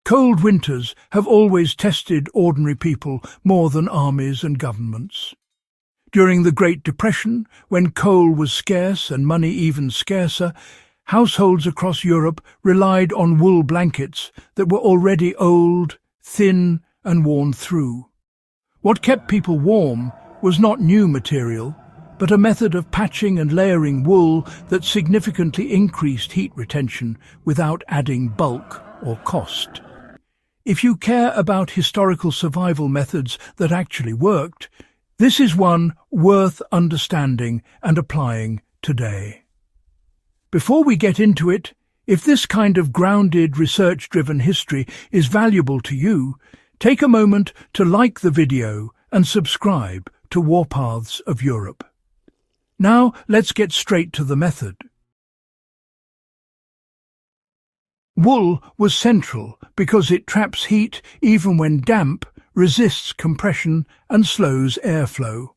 Cold winters have always tested ordinary people more than armies and governments. During the Great Depression, when coal was scarce and money even scarcer, households across Europe relied on wool blankets that were already old, thin and worn through. What kept people warm was not new material, but a method of patching and layering wool that significantly increased heat retention without adding bulk or cost. If you care about historical survival methods that actually worked, this is one worth understanding and applying today. Before we get into it, if this kind of grounded, research-driven history is valuable to you, take a moment to like the video and subscribe to Warpaths of Europe. Now let's get straight to the method. Wool was central because it traps heat even when damp, resists compression and slows airflow.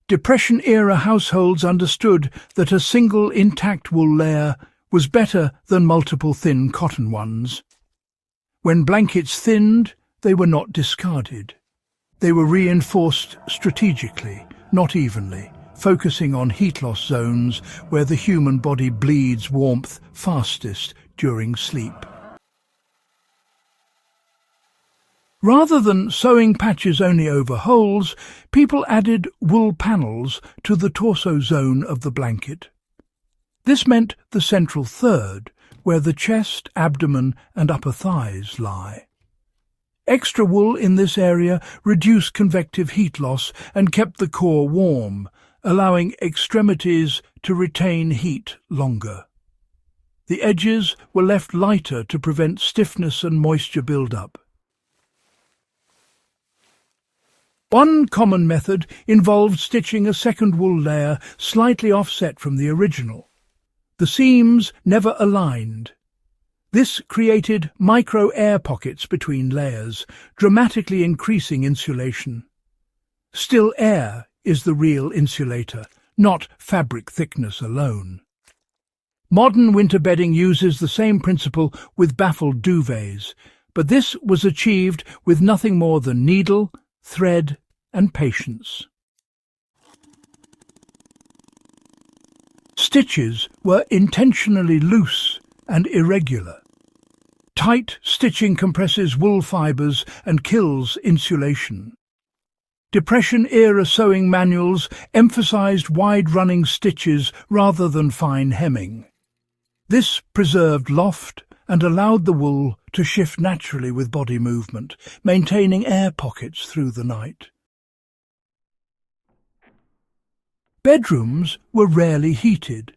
Depression-era households understood that a single intact wool layer was better than multiple thin cotton ones. When blankets thinned, they were not discarded. They were reinforced strategically, not evenly, focusing on heat loss zones where the human body bleeds warmth fastest during sleep. Rather than sewing patches only over holes, people added wool panels to the torso zone of the blanket. This meant the central third, where the chest, abdomen and upper thighs lie. Extra wool in this area reduced convective heat loss and kept the core warm, allowing extremities to retain heat longer. The edges were left lighter to prevent stiffness and moisture buildup. One common method involved stitching a second wool layer slightly offset from the original. The seams never aligned. This created micro-air pockets between layers, dramatically increasing insulation. Still, air is the real insulator, not fabric thickness alone. Modern winter bedding uses the same principle with baffled duvets, but this was achieved with nothing more than needle, thread and patience. Stitches were intentionally loose and irregular. Tight stitching compresses wool fibres and kills insulation. Depression-era sewing manuals emphasized wide-running stitches rather than fine hemming. This preserved loft and allowed the wool to shift naturally with body movement, maintaining air pockets through the night. Bedrooms were rarely heated.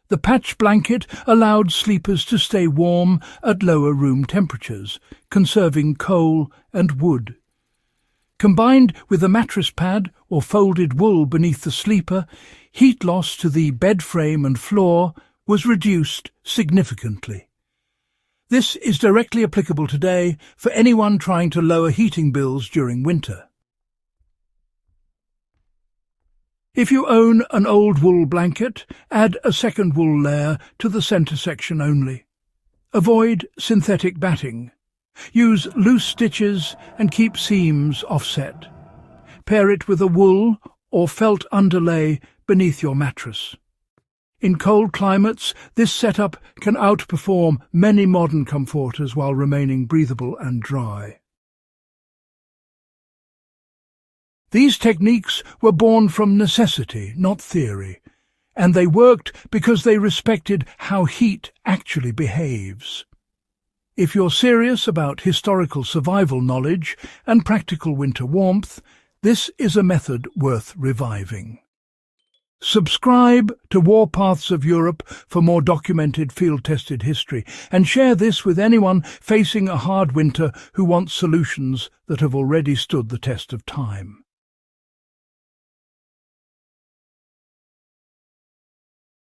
The patch blanket allowed sleepers to stay warm at lower room temperatures, conserving coal and wood. Combined with a mattress pad or folded wool beneath the sleeper, heat loss to the bed frame and floor was reduced significantly. This is directly applicable today for anyone trying to lower heating bills during winter. If you own an old wool blanket, add a second wool layer to the centre section only. Avoid synthetic batting. Use loose stitches and keep seams offset. Pair it with a wool or felt underlay beneath your mattress. In cold climates, this setup can outperform many modern comforters while remaining breathable and dry. These techniques were born from necessity, not theory, and they worked because they respected how heat actually behaves. If you're serious about historical survival knowledge and practical winter warmth, this is a method worth reviving. Subscribe to Warpaths of Europe for more documented field-tested history, and share this with anyone facing a hard winter who wants solutions that have already stood the test of time.